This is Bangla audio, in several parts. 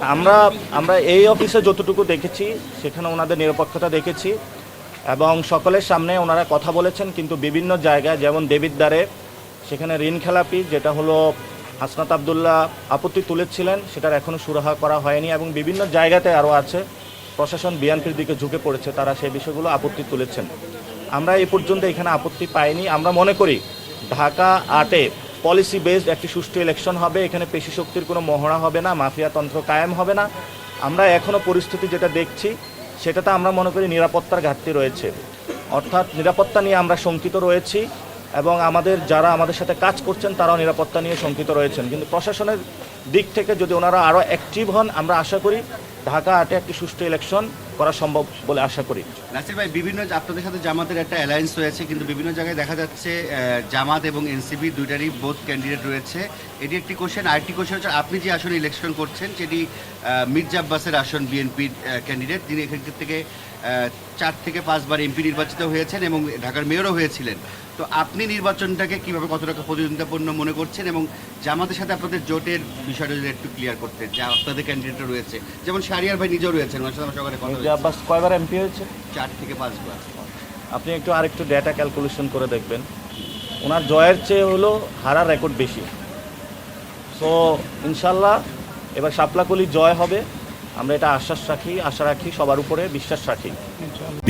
আমরা আমরা এই অফিসে যতটুকু দেখেছি সেখানে ওনাদের নিরপেক্ষতা দেখেছি এবং সকলের সামনে ওনারা কথা বলেছেন, কিন্তু বিভিন্ন জায়গায় যেমন দেবিদ্বারে সেখানে ঋণ খেলাপি যেটা হলো হাসনাত আবদুল্লাহ আপত্তি তুলেছিলেন, সেটার এখনও সুরাহা করা হয়নি এবং বিভিন্ন জায়গাতে আরও আছে প্রশাসন বিএনপির দিকে ঝুঁকে পড়েছে, তারা সেই বিষয়গুলো আপত্তি তুলেছেন। আমরা এই পর্যন্ত এখানে আপত্তি পাইনি। আমরা মনে করি ঢাকা 8-এ পলিসি বেসড একটি সুষ্ঠু ইলেকশন হবে, এখানে পেশি শক্তির কোনো মহড়া হবে না, মাফিয়াতন্ত্র কায়েম হবে না। আমরা এখনও পরিস্থিতি যেটা দেখছি সেটাতে আমরা মনে করি নিরাপত্তার ঘাটতি রয়েছে, অর্থাৎ নিরাপত্তা নিয়ে আমরা শঙ্কিত রয়েছি এবং যারা আমাদের সাথে কাজ করছেন তারাও নিরাপত্তা নিয়ে শঙ্কিত রয়েছেন। কিন্তু প্রশাসনের দিক থেকে যদি ওনারা আরও অ্যাক্টিভ হন, আমরা আশা করি ঢাকা 8-এ একটি সুষ্ঠু ইলেকশন করা সম্ভব বলে আশা করি। নাসির ভাই, আপনাদের সাথে জামাতের একটা অ্যালায়েন্স রয়েছে, কিন্তু বিভিন্ন জায়গায় দেখা যাচ্ছে জামাত এবং এনসিপি দুইটারই বোথ ক্যান্ডিডেট রয়েছে। এটি একটি কোশ্চেন। আরেকটি কোশ্চেন হচ্ছে, আপনি যে আসনে ইলেকশন করছেন সেটি মির্জা আব্বাসের আসন, বিএনপির ক্যান্ডিডেট, তিনি এখান থেকে 4 থেকে 5 বার এমপি নির্বাচিত হয়েছেন এবং ঢাকার মেয়রও হয়েছিলেন। তো আপনি নির্বাচনটাকে কীভাবে কতটা প্রতিদ্বন্দ্বিতাপূর্ণ মনে করছেন এবং জামাতের সাথে আপনাদের জোটের বিষয়টা যদি একটু ক্লিয়ার করতেন, যে আপনাদের ক্যান্ডিডেটও রয়েছে, যেমন শাহরিয়ার ভাই নিজেও রয়েছেন, ওনার সাথে সকালে কথা মির্জা আব্বাস কয়বার এমপি হয়েছে? 4 থেকে 5 বার। আপনি আরেকটু ডেটা ক্যালকুলেশন করে দেখবেন, ওনার জয়ের চেয়ে হলো হারার রেকর্ড বেশি। সো ইনশাল্লাহ এবার শাপলাকলি জয় হবে, আমরা এটা আশা রাখি, সবার উপরে বিশ্বাস রাখি।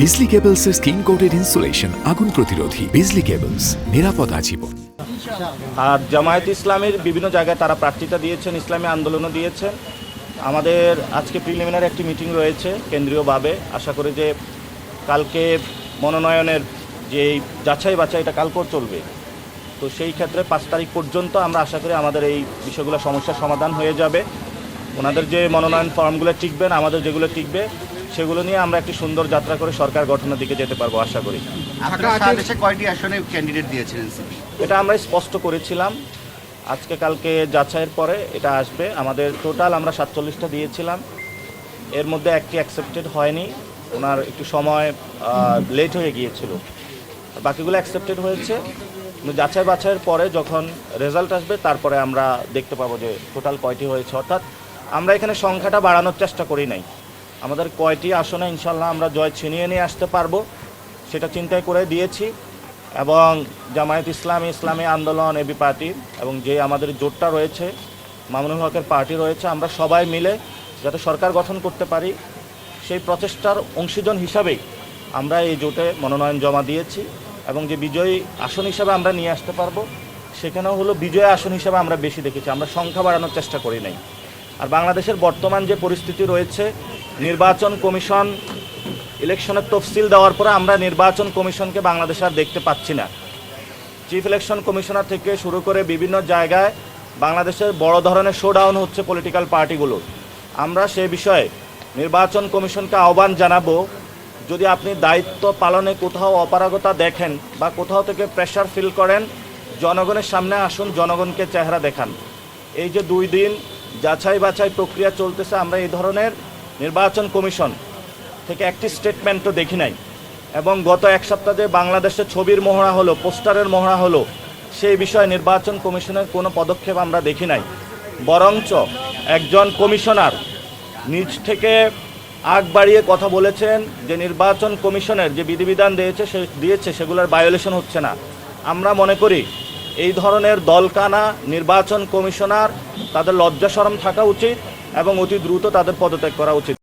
বিজলি কেবলস এর স্ক্রিন কোটেড ইনসুলেশন আগুন প্রতিরোধী। বিজলি কেবলস, নিরাপদ আজীবন। আর জামায়াত ইসলামের বিভিন্ন জায়গায় তারা প্রার্থিতা দিয়েছেন, ইসলামী আন্দোলনও দিয়েছেন। আমাদের আজকে প্রিলিমিনারি একটি মিটিং রয়েছে কেন্দ্রীয়ভাবে, আশা করি যে কালকে মনোনয়নের যে যাচাই বাছাইটা কালকেও চলবে, তো সেই ক্ষেত্রে 5 তারিখ পর্যন্ত আমরা আশা করি আমাদের এই বিষয়গুলো সমস্যার সমাধান হয়ে যাবে। ওনাদের যে মনোনয়ন ফর্মগুলো টিকবেন, আমাদের যেগুলো টিকবে, সেগুলো নিয়ে আমরা একটি সুন্দর যাত্রা করে সরকার গঠনের দিকে যেতে পারবো আশা করি। কয়টি আসনে ক্যান্ডিডেট দিয়েছিলেন? এটা আমরা স্পষ্ট করেছিলাম, আজকে কালকে যাচাইয়ের পরে এটা আসবে। আমাদের টোটাল আমরা 47টা দিয়েছিলাম, এর মধ্যে একটি অ্যাকসেপ্টেড হয়নি, ওনার একটু সময় লেট হয়ে গিয়েছিল, বাকিগুলো অ্যাকসেপ্টেড হয়েছে। যাচাই বাছাইয়ের পরে যখন রেজাল্ট আসবে তারপরে আমরা দেখতে পাবো যে টোটাল কয়টি হয়েছে। অর্থাৎ আমরা এখানে সংখ্যাটা বাড়ানোর চেষ্টা করি নাই, আমাদের কয়টি আসনে ইনশাল্লাহ আমরা জয় ছিনিয়ে নিয়ে আসতে পারবো সেটা চিন্তাই করে দিয়েছি। এবং জামায়াত ইসলামী আন্দোলন, এবি পার্টি এবং যে আমাদের জোটটা রয়েছে, মামুনুল হকের পার্টি রয়েছে, আমরা সবাই মিলে যাতে সরকার গঠন করতে পারি সেই প্রচেষ্টার অংশীজন হিসাবেই আমরা এই জোটে মনোনয়ন জমা দিয়েছি এবং যে বিজয়ী আসন হিসাবে আমরা নিয়ে আসতে পারবো সেখানেও হলো বিজয়ী আসন হিসাবে আমরা বেশি দেখেছি, আমরা সংখ্যা বাড়ানোর চেষ্টা করি নাই। আর বাংলাদেশের বর্তমান যে পরিস্থিতি রয়েছে, নির্বাচন কমিশন ইলেকশনের তফসিল দেওয়ার পরে আমরা নির্বাচন কমিশনকে বাংলাদেশে আর দেখতে পাচ্ছি না। চিফ ইলেকশন কমিশনার থেকে শুরু করে বিভিন্ন জায়গায় বাংলাদেশের বড় ধরনের শোডাউন হচ্ছে পলিটিক্যাল পার্টিগুলো। আমরা সে বিষয়ে নির্বাচন কমিশনকে আহ্বান জানাবো, যদি আপনি দায়িত্ব পালনে কোথাও অপারগতা দেখেন বা কোথাও থেকে প্রেশার ফিল করেন, জনগণের সামনে আসুন, জনগণকে চেহারা দেখান। এই যে 2 দিন যাচাই বাছাই প্রক্রিয়া চলতেছে, আমরা এই ধরনের নির্বাচন কমিশন থেকে একটি স্টেটমেন্টও দেখি নাই। এবং গত 1 সপ্তাহ যে বাংলাদেশে ছবির মহড়া হলো, পোস্টারের মহড়া হলো, সেই বিষয়ে নির্বাচন কমিশনের কোনো পদক্ষেপ আমরা দেখি নাই। বরঞ্চ একজন কমিশনার নিজ থেকে আগ বাড়িয়ে কথা বলেছেন যে নির্বাচন কমিশনের যে বিধিবিধান দিয়েছে সেগুলোর ভায়োলেশন হচ্ছে না। আমরা মনে করি এই ধরনের দলকানা নির্বাচন কমিশনার, তাদের লজ্জা শরম থাকা উচিত এবং অতি দ্রুত তাদের পদত্যাগ করা উচিত।